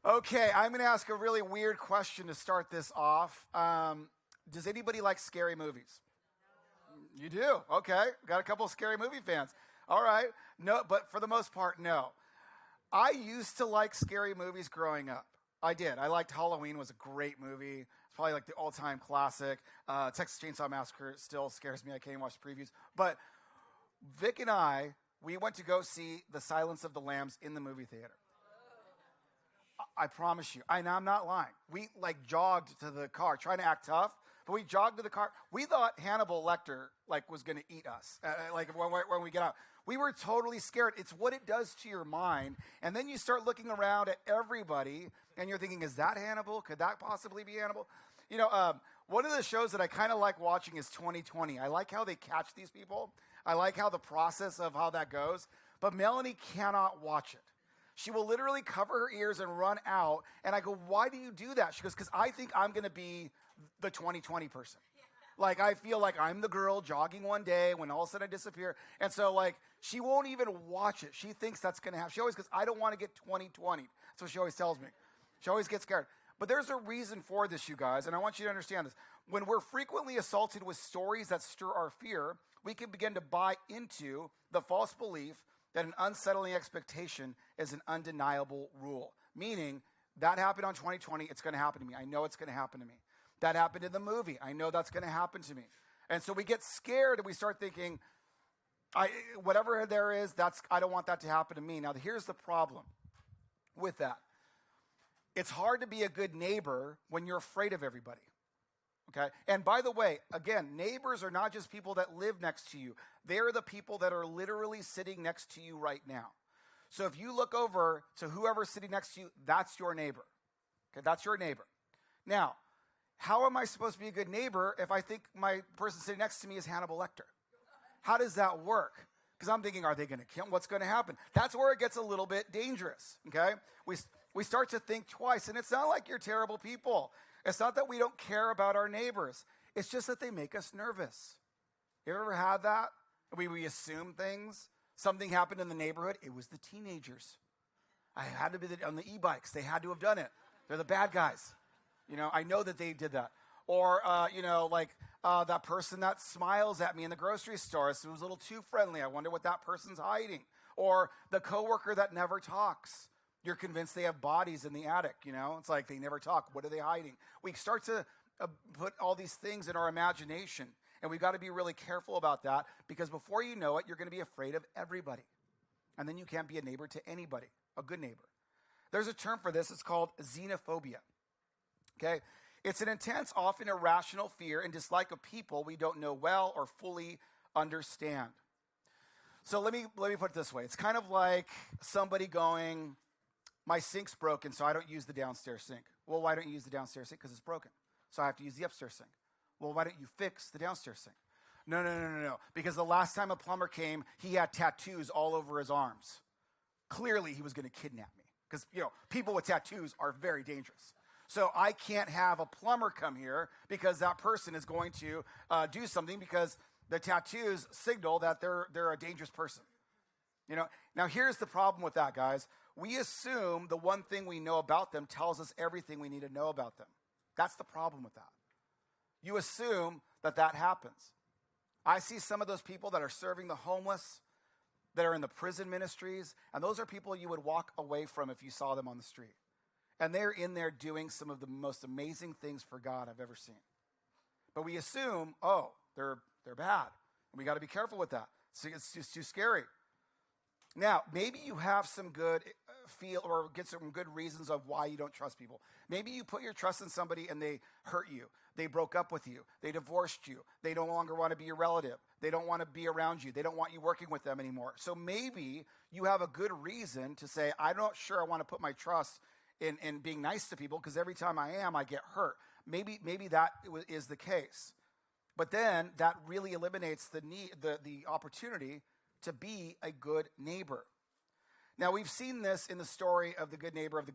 Okay, I'm going to ask a really weird question to start this off. Does anybody like scary movies? You do? Okay. Got a couple of scary movie fans. All right. No, but for the most part, no. I used to like scary movies growing up. I did. I liked Halloween was a great movie. It's probably like the all-time classic. Texas Chainsaw Massacre still scares me. I can't even watch the previews. But Vic and we went to go see The Silence of the Lambs in the movie theater. I promise you. And I'm not lying. We jogged to the car, trying to act tough, but we jogged to the car. We thought Hannibal Lecter was going to eat us. When we get out, we were totally scared. It's what it does to your mind, and then you start looking around at everybody, and you're thinking, "Is that Hannibal? Could that possibly be Hannibal?" One of the shows that I kind of like watching is 2020. I like how they catch these people. I like how the process of how that goes. But Melanie cannot watch it. She will literally cover her ears and run out. And I go, "Why do you do that?" She goes, "Because I think I'm going to be the 2020 person. I feel like I'm the girl jogging one day when all of a sudden I disappear." And so, she won't even watch it. She thinks that's going to happen. She always goes, "I don't want to get 2020. That's what she always tells me. She always gets scared. But there's a reason for this, you guys, and I want you to understand this. When we're frequently assaulted with stories that stir our fear, we can begin to buy into the false belief that an unsettling expectation is an undeniable rule. Meaning, that happened on 2020, it's going to happen to me. I know it's going to happen to me. That happened in the movie. I know that's going to happen to me. And so we get scared and we start thinking, whatever there is, I don't want that to happen to me. Now, here's the problem with that. It's hard to be a good neighbor when you're afraid of everybody. Okay? And by the way, again, neighbors are not just people that live next to you. They're the people that are literally sitting next to you right now. So if you look over to whoever's sitting next to you, that's your neighbor. Okay? That's your neighbor. Now, how am I supposed to be a good neighbor if I think my person sitting next to me is Hannibal Lecter? How does that work? Because I'm thinking, are they going to kill him? What's going to happen? That's where it gets a little bit dangerous. Okay? We start to think twice, and it's not like you're terrible people. It's not that we don't care about our neighbors. It's just that they make us nervous. You ever had that? We assume things. Something happened in the neighborhood. It was the teenagers. I had to be on the e-bikes. They had to have done it. They're the bad guys. I know that they did that. Or, that person that smiles at me in the grocery store. It was a little too friendly. I wonder what that person's hiding. Or the coworker that never talks. You're convinced they have bodies in the attic, It's like they never talk. What are they hiding? We start to put all these things in our imagination, and we've got to be really careful about that because before you know it, you're going to be afraid of everybody. And then you can't be a neighbor to anybody, a good neighbor. There's a term for this. It's called xenophobia. Okay? It's an intense, often irrational fear and dislike of people we don't know well or fully understand. So let me put it this way. It's kind of like somebody going, "My sink's broken, so I don't use the downstairs sink." Well, why don't you use the downstairs sink? Because it's broken. So I have to use the upstairs sink. Well, why don't you fix the downstairs sink? No. Because the last time a plumber came, he had tattoos all over his arms. Clearly, he was going to kidnap me. Because, people with tattoos are very dangerous. So I can't have a plumber come here because that person is going to do something because the tattoos signal that they're a dangerous person. Now here's the problem with that, guys. We assume the one thing we know about them tells us everything we need to know about them. That's the problem with that. You assume that happens. I see some of those people that are serving the homeless, that are in the prison ministries, and those are people you would walk away from if you saw them on the street. And they're in there doing some of the most amazing things for God I've ever seen. But we assume, they're bad. And we got to be careful with that. It's just too scary. Now, maybe you have some good feel or get some good reasons of why you don't trust people. Maybe you put your trust in somebody and they hurt you. They broke up with you. They divorced you. They no longer want to be your relative. They don't want to be around you. They don't want you working with them anymore. So maybe you have a good reason to say, I'm not sure I want to put my trust in being nice to people because every time I get hurt. Maybe that is the case. But then that really eliminates the opportunity to be a good neighbor. Now, we've seen this in the story of the good neighbor of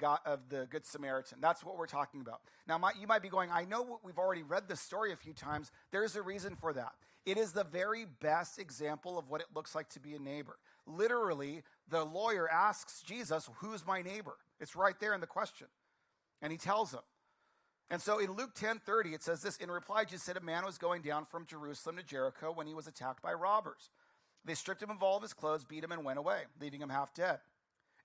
the Good Samaritan. That's what we're talking about. Now, you might be going, I know we've already read this story a few times. There's a reason for that. It is the very best example of what it looks like to be a neighbor. literally, the lawyer asks Jesus, who's my neighbor? It's right there in the question. And he tells him. And so in Luke 10:30, it says this, in reply, Jesus said, a man was going down from Jerusalem to Jericho when he was attacked by robbers. They stripped him of all of his clothes, beat him, and went away, leaving him half dead.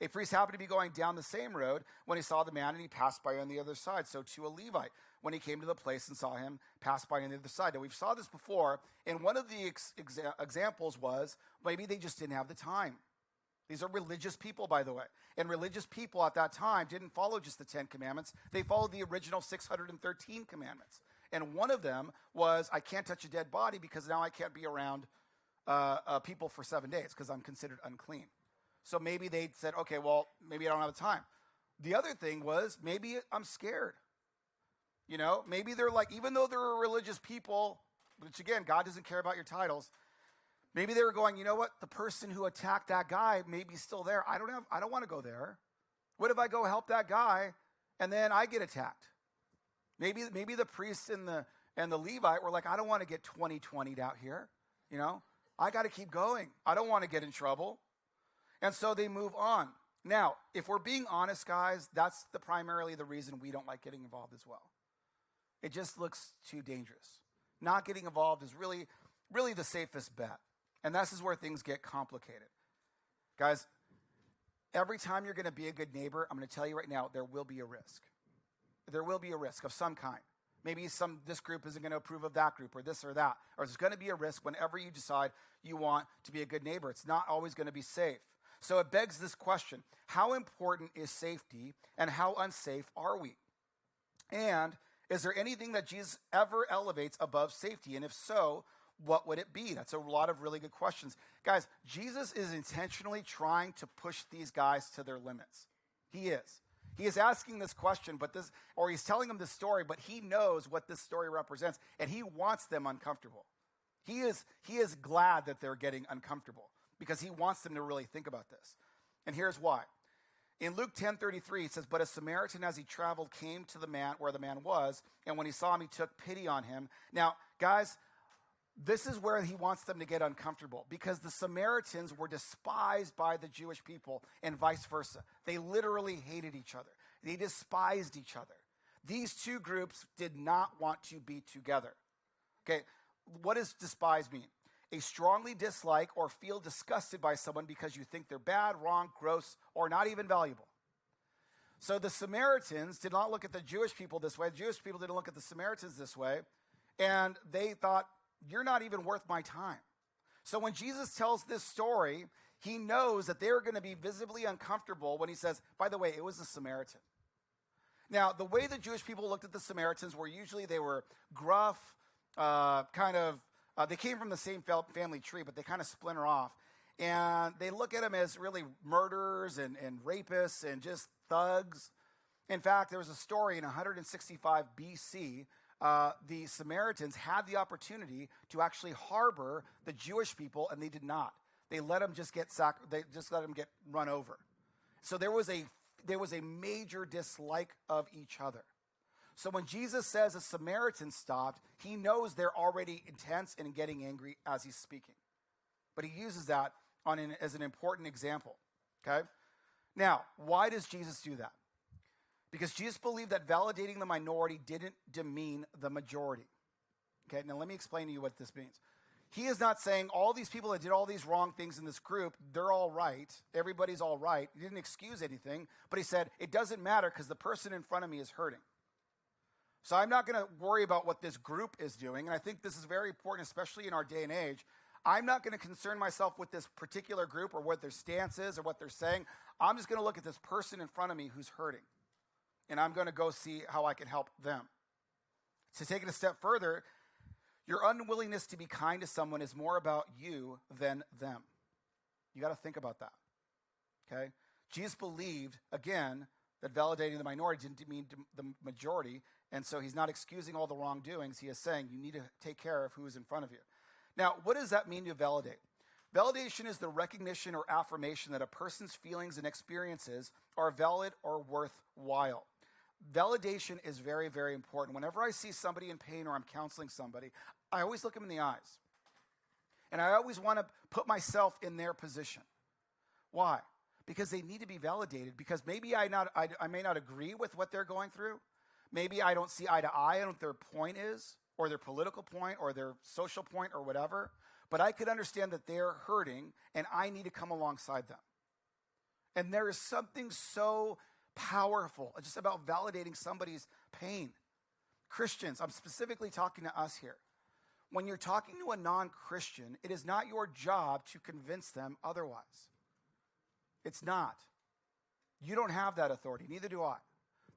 A priest happened to be going down the same road when he saw the man, and he passed by on the other side. So too a Levite, when he came to the place and saw him, passed by on the other side. Now, we've saw this before, and one of the examples was maybe they just didn't have the time. These are religious people, by the way. And religious people at that time didn't follow just the 10 commandments. They followed the original 613 commandments. And one of them was, I can't touch a dead body because now I can't be around people for 7 days because I'm considered unclean. So maybe they said, okay, well, maybe I don't have the time. The other thing was, maybe I'm scared. You know, maybe they're like, even though they're a religious people, which again, God doesn't care about your titles, maybe they were going, you know what? The person who attacked that guy may be still there. I don't want to go there. What if I go help that guy and then I get attacked? Maybe the priests and the Levite were like, I don't want to get 2020'd out here. You know, I got to keep going. I don't want to get in trouble. And so they move on. Now, if we're being honest, guys, that's primarily the reason we don't like getting involved as well. It just looks too dangerous. Not getting involved is really, really the safest bet. And this is where things get complicated. Guys, every time you're going to be a good neighbor, I'm going to tell you right now, there will be a risk. There will be a risk of some kind. Maybe this group isn't going to approve of that group or this or that. Or there's going to be a risk whenever you decide you want to be a good neighbor. It's not always going to be safe. So it begs this question: how important is safety and how unsafe are we? And is there anything that Jesus ever elevates above safety? And if so, what would it be? That's a lot of really good questions. Guys, Jesus is intentionally trying to push these guys to their limits. He is. He is asking this question, or he's telling them this story, but he knows what this story represents, and he wants them uncomfortable. He is glad that they're getting uncomfortable because he wants them to really think about this. And here's why. In Luke 10:33, it says, but a Samaritan as he traveled came to the man where the man was, and when he saw him, he took pity on him. Now, guys, this is where he wants them to get uncomfortable because the Samaritans were despised by the Jewish people and vice versa. They literally hated each other. They despised each other. These two groups did not want to be together. Okay, what does despise mean? A strongly dislike or feel disgusted by someone because you think they're bad, wrong, gross, or not even valuable. So the Samaritans did not look at the Jewish people this way. The Jewish people didn't look at the Samaritans this way. And they thought, you're not even worth my time. So when Jesus tells this story, he knows that they're going to be visibly uncomfortable when he says, by the way, it was a Samaritan. Now, the way the Jewish people looked at the Samaritans were usually they were gruff, they came from the same family tree, but they kind of splinter off. And they look at them as really murderers and rapists and just thugs. In fact, there was a story in 165 BC. The Samaritans had the opportunity to actually harbor the Jewish people, and they did not. They let them just get run over. So there was a major dislike of each other. So when Jesus says a Samaritan stopped, he knows they're already intense and getting angry as he's speaking. But he uses that as an important example. Okay? Now, why does Jesus do that? Because Jesus believed that validating the minority didn't demean the majority. Okay, now let me explain to you what this means. He is not saying all these people that did all these wrong things in this group, they're all right. Everybody's all right. He didn't excuse anything, but he said, it doesn't matter because the person in front of me is hurting. So I'm not going to worry about what this group is doing, and I think this is very important, especially in our day and age. I'm not going to concern myself with this particular group or what their stance is or what they're saying. I'm just going to look at this person in front of me who's hurting. And I'm going to go see how I can help them. To take it a step further, your unwillingness to be kind to someone is more about you than them. You got to think about that. Okay? Jesus believed, again, that validating the minority didn't mean the majority, and so he's not excusing all the wrongdoings. He is saying you need to take care of who is in front of you. Now, what does that mean to validate? Validation is the recognition or affirmation that a person's feelings and experiences are valid or worthwhile. Validation is very, very important. Whenever I see somebody in pain or I'm counseling somebody, I always look them in the eyes. And I always want to put myself in their position. Why? Because they need to be validated, because maybe I may not agree with what they're going through. Maybe I don't see eye to eye on what their point is, or their political point, or their social point, or whatever. But I could understand that they're hurting, and I need to come alongside them. And there is something so powerful just about validating somebody's pain. Christians, I'm specifically talking to us here. When you're talking to a non-Christian, it is not your job to convince them otherwise. It's not. You don't have that authority. Neither do I.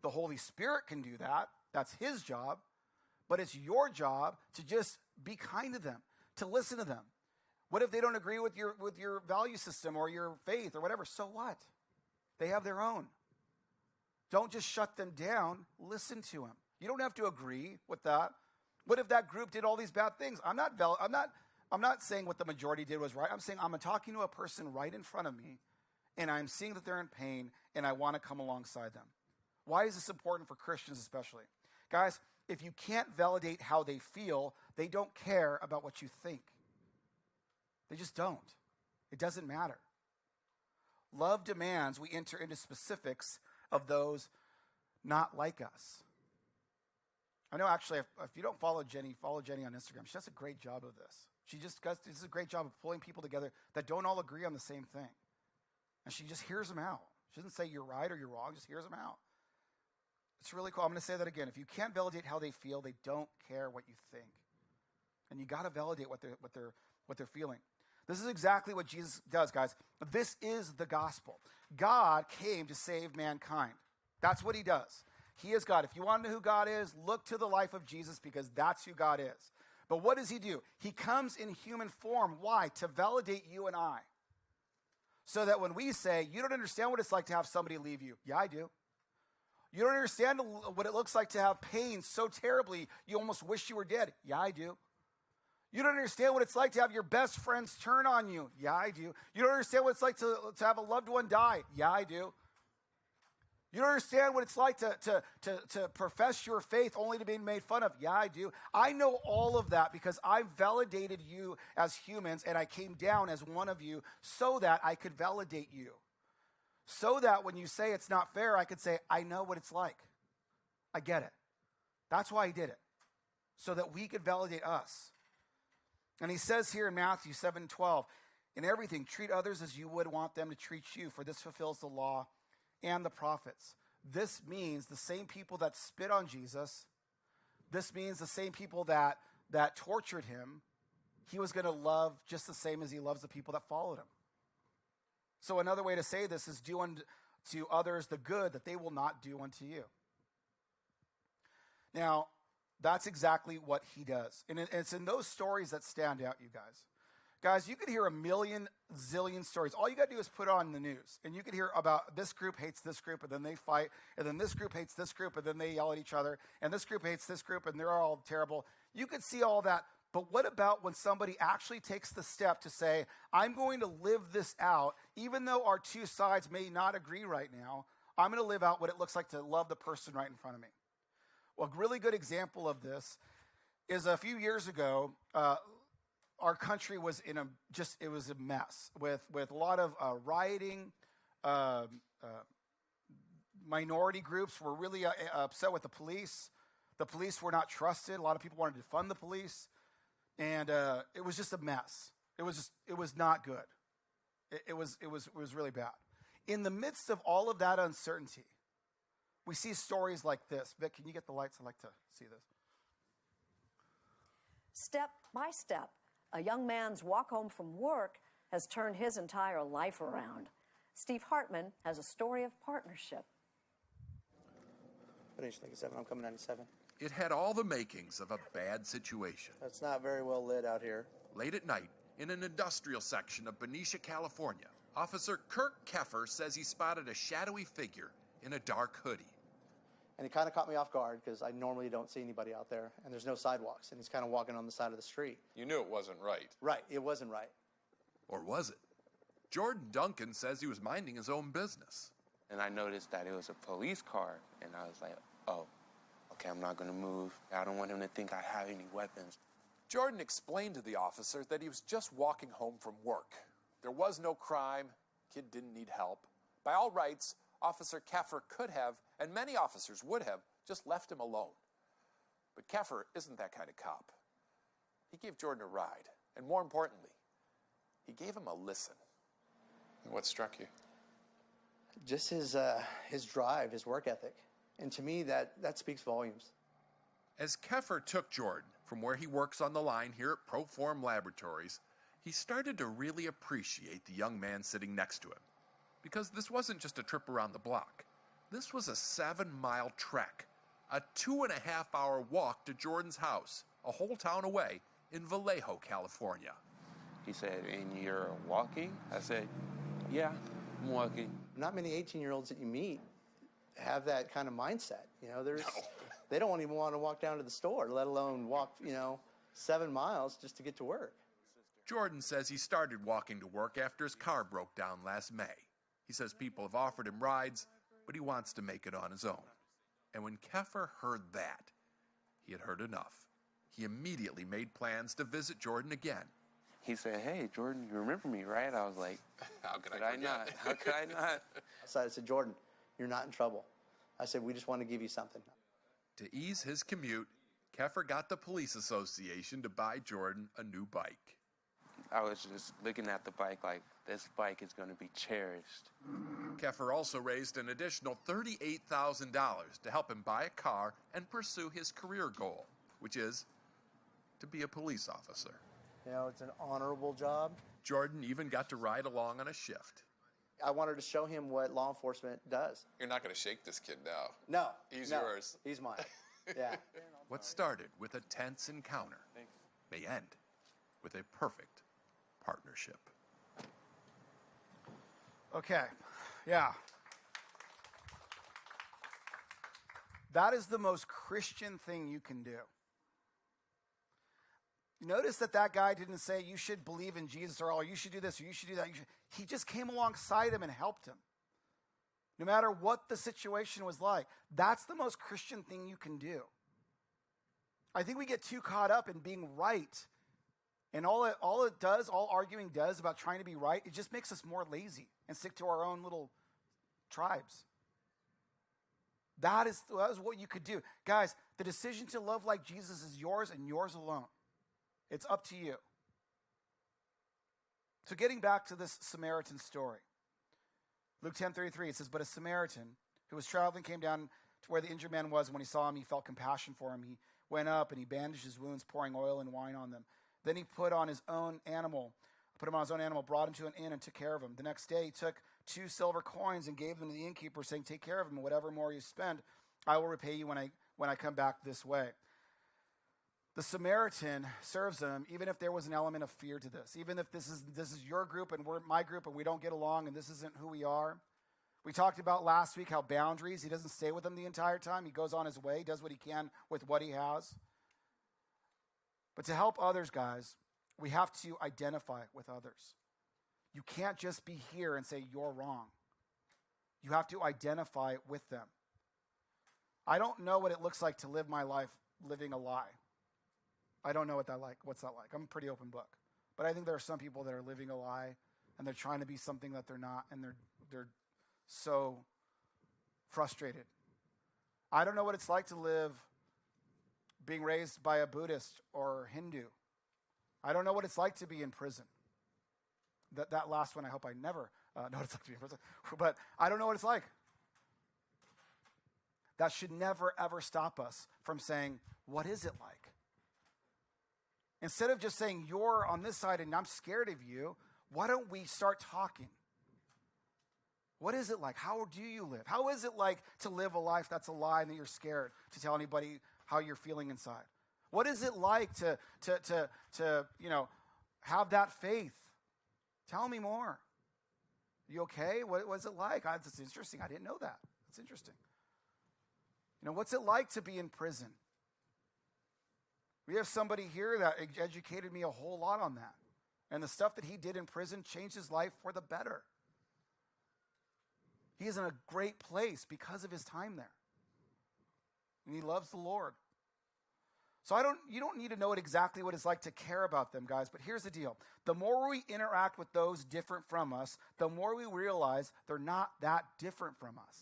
The Holy Spirit can do that. That's his job. But it's your job to just be kind to them, to listen to them. What if they don't agree with your value system or your faith or whatever? So what? They have their own. Don't just shut them down. Listen to them. You don't have to agree with that. What if that group did all these bad things? I'm not saying what the majority did was right. I'm saying I'm talking to a person right in front of me, and I'm seeing that they're in pain, and I want to come alongside them. Why is this important for Christians especially? Guys, if you can't validate how they feel, they don't care about what you think. They just don't. It doesn't matter. Love demands we enter into specifics of those not like us. I know, actually, if you don't follow Jenny on Instagram. She does a great job of this. She just does a great job of pulling people together that don't all agree on the same thing. And she just hears them out. She doesn't say you're right or you're wrong, just hears them out. It's really cool. I'm going to say that again. If you can't validate how they feel, they don't care what you think. And you got to validate what they're feeling. This is exactly what Jesus does, guys. This is the gospel. God came to save mankind. That's what he does. He is God. If you want to know who God is, look to the life of Jesus, because that's who God is. But what does he do? He comes in human form. Why? To validate you and I. So that when we say, you don't understand what it's like to have somebody leave you. Yeah, I do. You don't understand what it looks like to have pain so terribly you almost wish you were dead. Yeah, I do. You don't understand what it's like to have your best friends turn on you. Yeah, I do. You don't understand what it's like to have a loved one die. Yeah, I do. You don't understand what it's like to profess your faith only to be made fun of. Yeah, I do. I know all of that because I validated you as humans, and I came down as one of you so that I could validate you. So that when you say it's not fair, I could say, I know what it's like. I get it. That's why he did it. So that we could validate us. And he says here in Matthew 7:12, in everything, treat others as you would want them to treat you, for this fulfills the law and the prophets. This means the same people that spit on Jesus, this means the same people that tortured him, he was going to love just the same as he loves the people that followed him. So another way to say this is do unto others the good that they will not do unto you. Now, that's exactly what he does. And it's in those stories that stand out, you guys. Guys, you could hear a million, zillion stories. All you got to do is put on the news. And you could hear about this group hates this group, and then they fight. And then this group hates this group, and then they yell at each other. And this group hates this group, and they're all terrible. You could see all that. But what about when somebody actually takes the step to say, I'm going to live this out, even though our two sides may not agree right now, I'm going to live out what it looks like to love the person right in front of me. Well, a really good example of this is a few years ago, our country was it was a mess with a lot of rioting. Minority groups were really upset with the police. The police were not trusted. A lot of people wanted to defund the police. And it was just a mess. It was not good. It was really bad. In the midst of all of that uncertainty, we see stories like this. Vic, can you get the lights? I'd like to see this. Step by step, a young man's walk home from work has turned his entire life around. Steve Hartman has a story of partnership. Finish 97, I'm coming 97. It had all the makings of a bad situation. It's not very well lit out here. Late at night, in an industrial section of Benicia, California, Officer Kirk Keffer says he spotted a shadowy figure in a dark hoodie. And he kind of caught me off guard because I normally don't see anybody out there, and there's no sidewalks, and he's kind of walking on the side of the street. You knew it wasn't right. Right, it wasn't right. Or was it? Jordan Duncan says he was minding his own business. And I noticed that it was a police car, and I was like, oh, okay, I'm not going to move. I don't want him to think I have any weapons. Jordan explained to the officer that he was just walking home from work. There was no crime, Kid didn't need help. By all rights, Officer Keffer could have, and many officers would have, just left him alone. But Keffer isn't that kind of cop. He gave Jordan a ride, and more importantly, he gave him a listen. What struck you? Just his drive, his work ethic. And to me, that speaks volumes. As Keffer took Jordan from where he works on the line here at Proform Laboratories, he started to really appreciate the young man sitting next to him. Because this wasn't just a trip around the block. This was a 7-mile trek, a 2.5-hour walk to Jordan's house, a whole town away in Vallejo, California. He said, and you're walking? I said, yeah, I'm walking. Not many 18-year-olds that you meet have that kind of mindset. They don't even want to walk down to the store, let alone walk, 7 miles just to get to work. Jordan says he started walking to work after his car broke down last May. He says people have offered him rides, but he wants to make it on his own. And when Keffer heard that, he had heard enough. He immediately made plans to visit Jordan again. He said, hey, Jordan, you remember me, right? I was like, How could I not? How could I not? So I said, Jordan, you're not in trouble. I said, we just want to give you something. To ease his commute, Keffer got the police association to buy Jordan a new bike. I was just looking at the bike like, this bike is going to be cherished. Keffer also raised an additional $38,000 to help him buy a car and pursue his career goal, which is to be a police officer. It's an honorable job. Jordan even got to ride along on a shift. I wanted to show him what law enforcement does. You're not going to shake this kid now. No. He's no, yours. He's mine. Yeah. What started with a tense encounter may end with a perfect partnership. Okay, yeah. That is the most Christian thing you can do. Notice that guy didn't say you should believe in Jesus or you should do this or you should do that. He just came alongside him and helped him. No matter what the situation was like. That's the most Christian thing you can do. I think we get too caught up in being right. And all arguing does about trying to be right, it just makes us more lazy and stick to our own little tribes. That is what you could do. Guys, the decision to love like Jesus is yours and yours alone. It's up to you. So getting back to this Samaritan story. Luke 10:33, it says, but a Samaritan who was traveling came down to where the injured man was, and when he saw him, he felt compassion for him. He went up and he bandaged his wounds, pouring oil and wine on them. Then he put him on his own animal, brought him to an inn and took care of him. The next day he took 2 silver coins and gave them to the innkeeper, saying, take care of him, and whatever more you spend, I will repay you when I come back this way. The Samaritan serves him, even if there was an element of fear to this. Even if this is your group and we're my group and we don't get along and this isn't who we are. We talked about last week how boundaries, he doesn't stay with them the entire time. He goes on his way, does what he can with what he has. But to help others, guys, we have to identify with others. You can't just be here and say you're wrong. You have to identify with them. I don't know what it looks like to live my life living a lie. I don't know what's that like. I'm a pretty open book. But I think there are some people that are living a lie and they're trying to be something that they're not, and they're so frustrated. I don't know what it's like to live being raised by a Buddhist or Hindu. I don't know what it's like to be in prison. That last one, I hope I never know what it's like to be in prison. But I don't know what it's like. That should never, ever stop us from saying, what is it like? Instead of just saying, you're on this side and I'm scared of you, why don't we start talking? What is it like? How do you live? How is it like to live a life that's a lie and that you're scared to tell anybody how you're feeling inside? What is it like to have that faith? Tell me more. You okay? What was it like? That's interesting. I didn't know that. That's interesting. What's it like to be in prison? We have somebody here that educated me a whole lot on that. And the stuff that he did in prison changed his life for the better. He is in a great place because of his time there. And he loves the Lord. So you don't need to know exactly what it's like to care about them, guys, but here's the deal. The more we interact with those different from us, the more we realize they're not that different from us.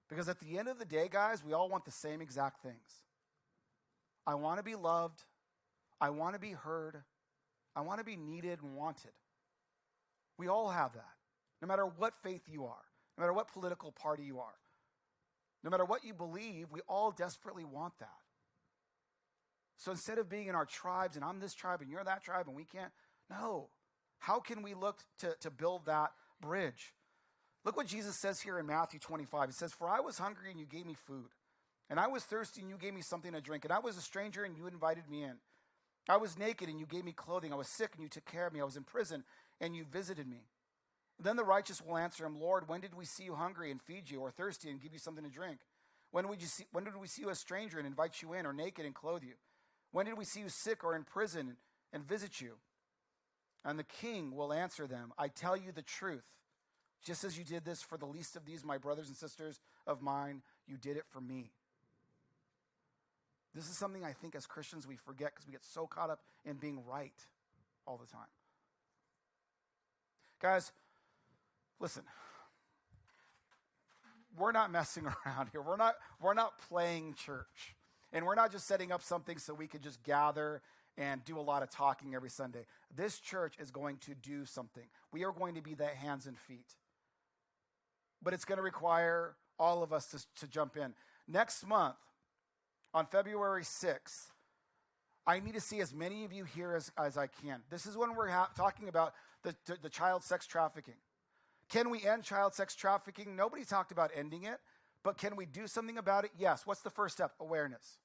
Because at the end of the day, guys, we all want the same exact things. I want to be loved. I want to be heard. I want to be needed and wanted. We all have that, no matter what faith you are, no matter what political party you are, no matter what you believe, we all desperately want that. So instead of being in our tribes, and I'm this tribe, and you're that tribe, and we can't, no. How can we look to build that bridge? Look what Jesus says here in Matthew 25. He says, "For I was hungry, and you gave me food. And I was thirsty, and you gave me something to drink. And I was a stranger, and you invited me in. I was naked, and you gave me clothing. I was sick, and you took care of me. I was in prison, and you visited me." And then the righteous will answer him, "Lord, when did we see you hungry and feed you, or thirsty and give you something to drink? When did we see you a stranger and invite you in, or naked and clothe you? When did we see you sick or in prison and visit you?" And the king will answer them, "I tell you the truth. Just as you did this for the least of these, my brothers and sisters of mine, you did it for me." This is something I think as Christians we forget because we get so caught up in being right all the time. Guys, listen. We're not messing around here. We're not playing church. And we're not just setting up something so we could just gather and do a lot of talking every Sunday. This church is going to do something. We are going to be the hands and feet. But it's going to require all of us to jump in. Next month, on February 6th, I need to see as many of you here as I can. This is when we're talking about the child sex trafficking. Can we end child sex trafficking? Nobody talked about ending it, but can we do something about it? Yes. What's the first step? Awareness.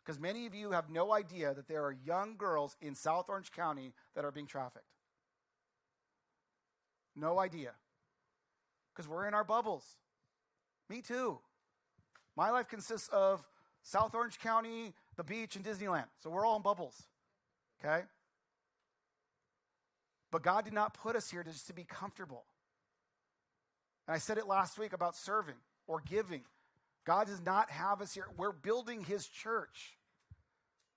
Because many of you have no idea that there are young girls in South Orange County that are being trafficked. No idea. Because we're in our bubbles. Me too. My life consists of South Orange County, the beach, and Disneyland. So we're all in bubbles. Okay? But God did not put us here just to be comfortable. And I said it last week about serving or giving. God does not have us here. We're building his church.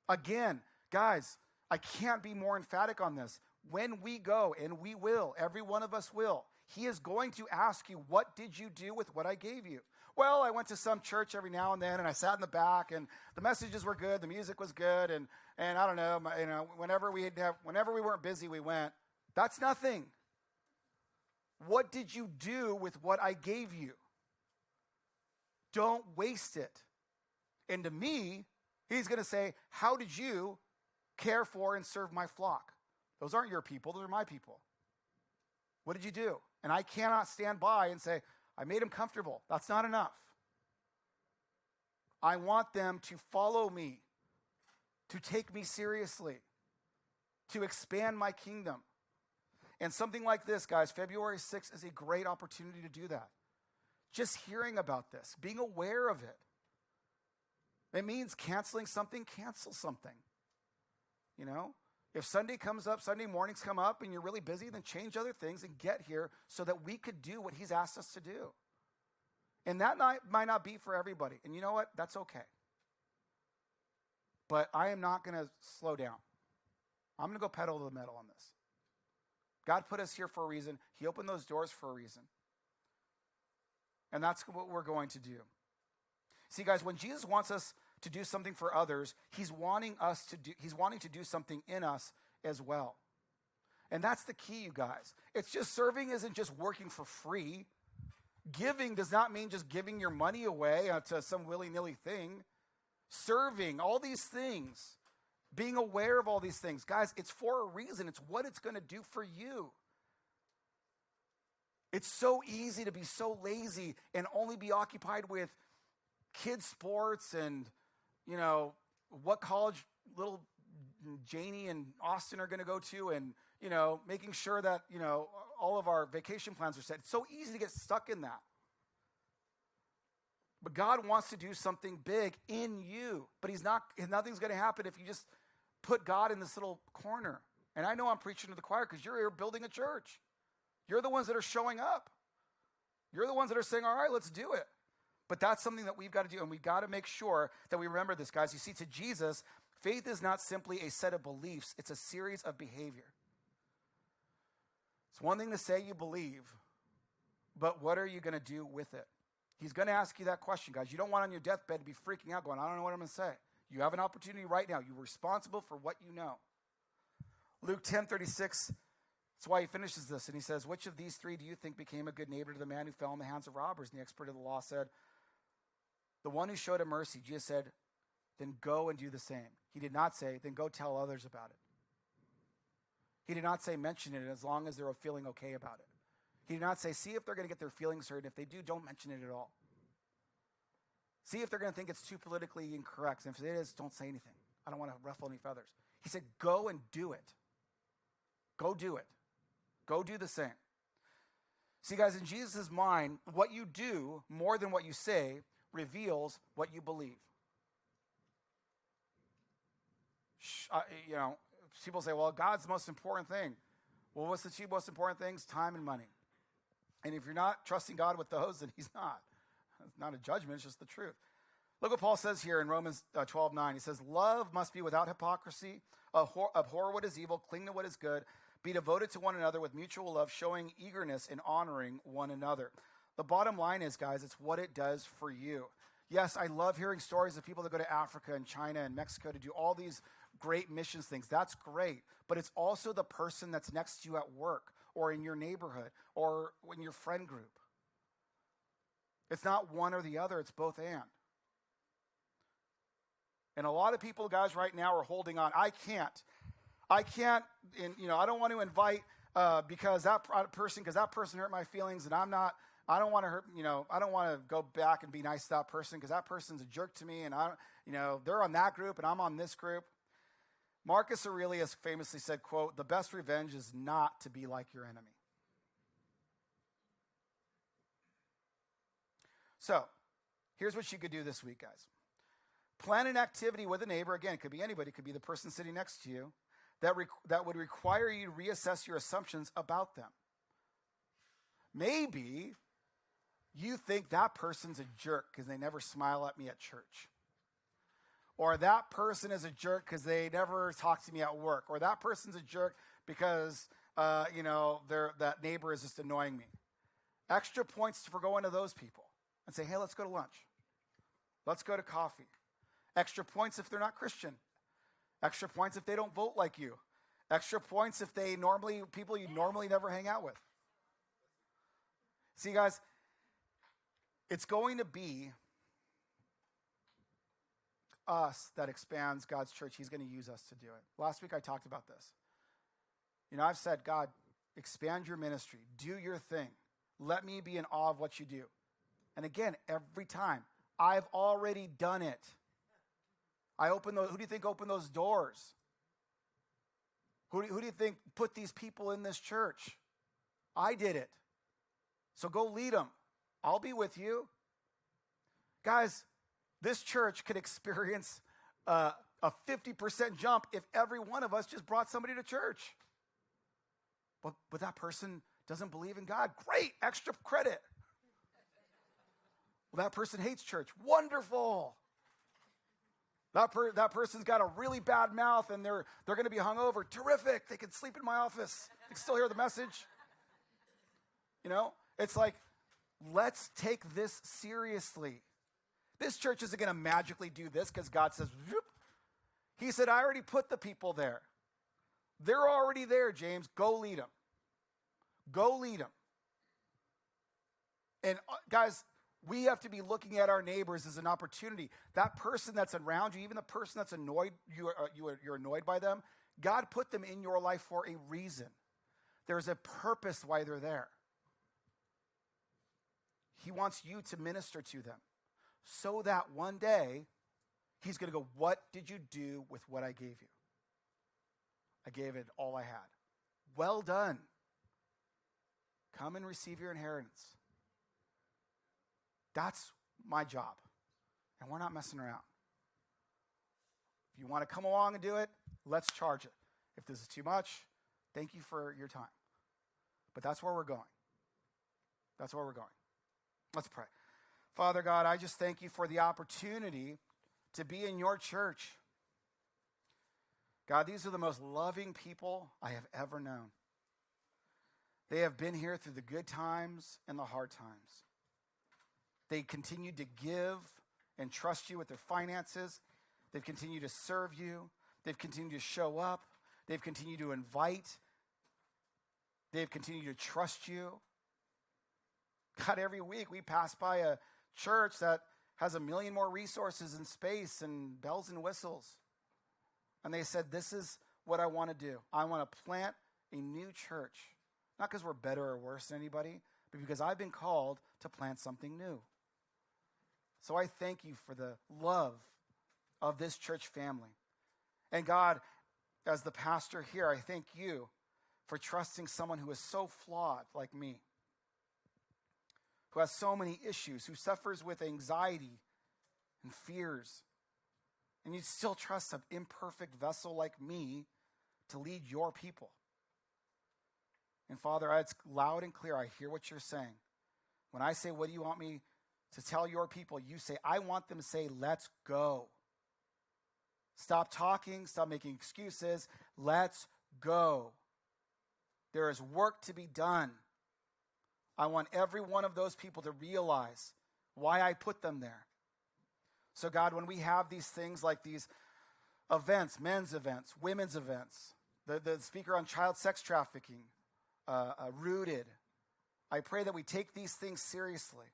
Again, guys, I can't be more emphatic on this. When we go, and we will, every one of us will, he is going to ask you, what did you do with what I gave you? Well, I went to some church every now and then, and I sat in the back, and the messages were good, the music was good, and I don't know, whenever we weren't busy, we went. That's nothing. What did you do with what I gave you? Don't waste it. And to me, he's going to say, how did you care for and serve my flock? Those aren't your people. Those are my people. What did you do? And I cannot stand by and say, I made them comfortable. That's not enough. I want them to follow me, to take me seriously, to expand my kingdom. And something like this, guys, February 6th is a great opportunity to do that. Just hearing about this, being aware of it. It means canceling something, cancel something. You know? If Sunday mornings come up and you're really busy, then change other things and get here so that we could do what he's asked us to do. And that might not be for everybody. And you know what? That's okay. But I am not going to slow down. I'm going to go pedal to the metal on this. God put us here for a reason. He opened those doors for a reason. And that's what we're going to do. See, guys, when Jesus wants us to do something for others, he's wanting to do something in us as well. And that's the key, you guys. It's just serving isn't just working for free. Giving does not mean just giving your money away to some willy-nilly thing. Serving, all these things, being aware of all these things. Guys, it's for a reason. It's what it's going to do for you. It's so easy to be so lazy and only be occupied with kids' sports and, what college little Janie and Austin are going to go to and, making sure that, all of our vacation plans are set. It's so easy to get stuck in that. But God wants to do something big in you. But nothing's going to happen if you just put God in this little corner. And I know I'm preaching to the choir because you're here building a church. You're the ones that are showing up. You're the ones that are saying, all right, let's do it. But that's something that we've got to do, and we've got to make sure that we remember this, guys. You see, to Jesus, faith is not simply a set of beliefs, it's a series of behavior. It's one thing to say you believe, but what are you going to do with it? He's going to ask you that question, guys. You don't want on your deathbed to be freaking out going, I don't know what I'm going to say. You have an opportunity right now. You're responsible for what you know. Luke 10:36, that's why he finishes this, and he says, which of these three do you think became a good neighbor to the man who fell in the hands of robbers? And the expert of the law said, the one who showed him mercy. Jesus said, then go and do the same. He did not say, then go tell others about it. He did not say mention it as long as they're feeling okay about it. He did not say, see if they're going to get their feelings hurt. And if they do, don't mention it at all. See if they're going to think it's too politically incorrect. And if it is, don't say anything. I don't want to ruffle any feathers. He said, go and do it. Go do it. Go do the same. See, guys, in Jesus' mind, what you do more than what you say reveals what you believe. People say, well, God's the most important thing. Well, what's the two most important things? Time and money. And if you're not trusting God with those, then he's not. It's not a judgment, it's just the truth. Look what Paul says here in Romans 12:9. He says, love must be without hypocrisy, abhor what is evil, cling to what is good, be devoted to one another with mutual love, showing eagerness in honoring one another. The bottom line is, guys, it's what it does for you. Yes, I love hearing stories of people that go to Africa and China and Mexico to do all these great missions things. That's great. But it's also the person that's next to you at work or in your neighborhood or in your friend group. It's not one or the other. It's both and. And a lot of people, guys, right now are holding on. I can't, I don't want to invite because that person hurt my feelings, and I don't want to hurt, I don't want to go back and be nice to that person because that person's a jerk to me, and they're on that group and I'm on this group. Marcus Aurelius famously said, quote, the best revenge is not to be like your enemy. So, here's what you could do this week, guys. Plan an activity with a neighbor. Again, it could be anybody. It could be the person sitting next to you that would require you to reassess your assumptions about them. Maybe you think that person's a jerk because they never smile at me at church. Or that person is a jerk because they never talk to me at work. Or that person's a jerk because, that neighbor is just annoying me. Extra points for going to those people and say, hey, let's go to lunch. Let's go to coffee. Extra points if they're not Christian. Extra points if they don't vote like you. Extra points if they people you normally never hang out with. See, guys, it's going to be us that expands God's church. He's going to use us to do it. Last week I talked about this. I've said, God, expand your ministry. Do your thing. Let me be in awe of what you do. And again, every time, I've already done it. Who do you think opened those doors? Who do you think put these people in this church? I did it. So go lead them. I'll be with you. Guys, this church could experience a 50% jump if every one of us just brought somebody to church. But that person doesn't believe in God. Great, extra credit. Well, that person hates church. Wonderful. That person's got a really bad mouth and they're going to be hungover. Terrific. They can sleep in my office. They can still hear the message. It's like, let's take this seriously. This church isn't going to magically do this because God says, whoop. He said, I already put the people there. They're already there, James. Go lead them. Go lead them. And guys, we have to be looking at our neighbors as an opportunity. That person that's around you, even the person that's annoyed, you're annoyed by them, God put them in your life for a reason. There's a purpose why they're there. He wants you to minister to them so that one day he's going to go, what did you do with what I gave you? I gave it all I had. Well done. Come and receive your inheritance. That's my job. And we're not messing around. If you want to come along and do it, let's charge it. If this is too much, thank you for your time. But that's where we're going. That's where we're going. Let's pray. Father God, I just thank you for the opportunity to be in your church. God, these are the most loving people I have ever known. They have been here through the good times and the hard times. They continue to give and trust you with their finances. They've continued to serve you. They've continued to show up. They've continued to invite. They've continued to trust you. God, every week we pass by a church that has 1 million more resources and space and bells and whistles. And they said, this is what I want to do. I want to plant a new church. Not because we're better or worse than anybody, but because I've been called to plant something new. So I thank you for the love of this church family. And God, as the pastor here, I thank you for trusting someone who is so flawed like me, who has so many issues, who suffers with anxiety and fears. And you still trust an imperfect vessel like me to lead your people. And Father, it's loud and clear. I hear what you're saying. When I say, what do you want me to tell your people? You say, I want them to say, let's go. Stop talking. Stop making excuses. Let's go. There is work to be done. I want every one of those people to realize why I put them there. So God, when we have these things like these events, men's events, women's events, the speaker on child sex trafficking, Rooted, I pray that we take these things seriously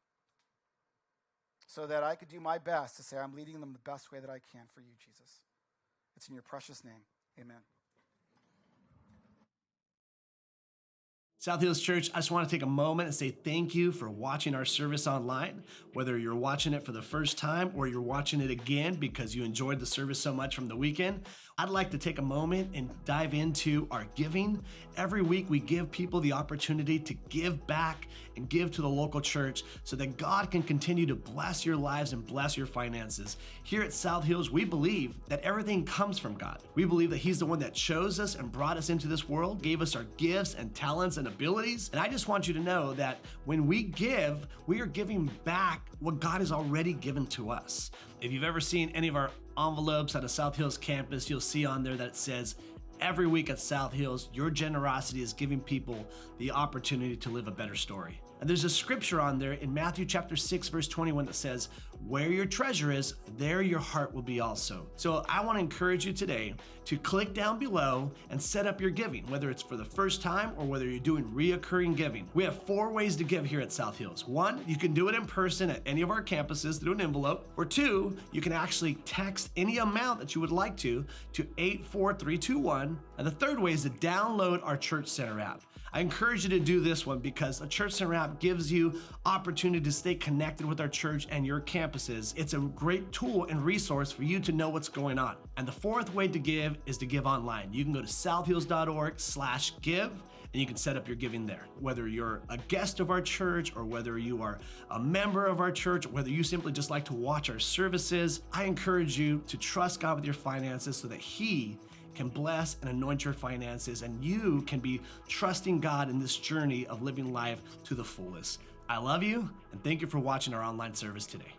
so that I could do my best to say I'm leading them the best way that I can for you, Jesus. It's in your precious name. Amen. South Hills Church, I just want to take a moment and say thank you for watching our service online. Whether you're watching it for the first time or you're watching it again because you enjoyed the service so much from the weekend, I'd like to take a moment and dive into our giving. Every week we give people the opportunity to give back and give to the local church so that God can continue to bless your lives and bless your finances. Here at South Hills, we believe that everything comes from God. We believe that He's the one that chose us and brought us into this world, gave us our gifts and talents and abilities. And I just want you to know that when we give, we are giving back what God has already given to us. If you've ever seen any of our envelopes at a South Hills campus, you'll see on there that it says, every week at South Hills, your generosity is giving people the opportunity to live a better story. And there's a scripture on there in Matthew chapter 6, verse 21 that says, where your treasure is, there your heart will be also. So I want to encourage you today to click down below and set up your giving, whether it's for the first time or whether you're doing reoccurring giving. We have 4 ways to give here at South Hills. 1, you can do it in person at any of our campuses through an envelope. Or 2, you can actually text any amount that you would like to 84321. And the 3rd way is to download our Church Center app. I encourage you to do this one because the Church Center app gives you opportunity to stay connected with our church and your campuses. It's a great tool and resource for you to know what's going on. And the 4th way to give is to give online. You can go to southhills.org/give and you can set up your giving there. Whether you're a guest of our church or whether you are a member of our church, or whether you simply just like to watch our services, I encourage you to trust God with your finances so that He can bless and anoint your finances and you can be trusting God in this journey of living life to the fullest. I love you and thank you for watching our online service today.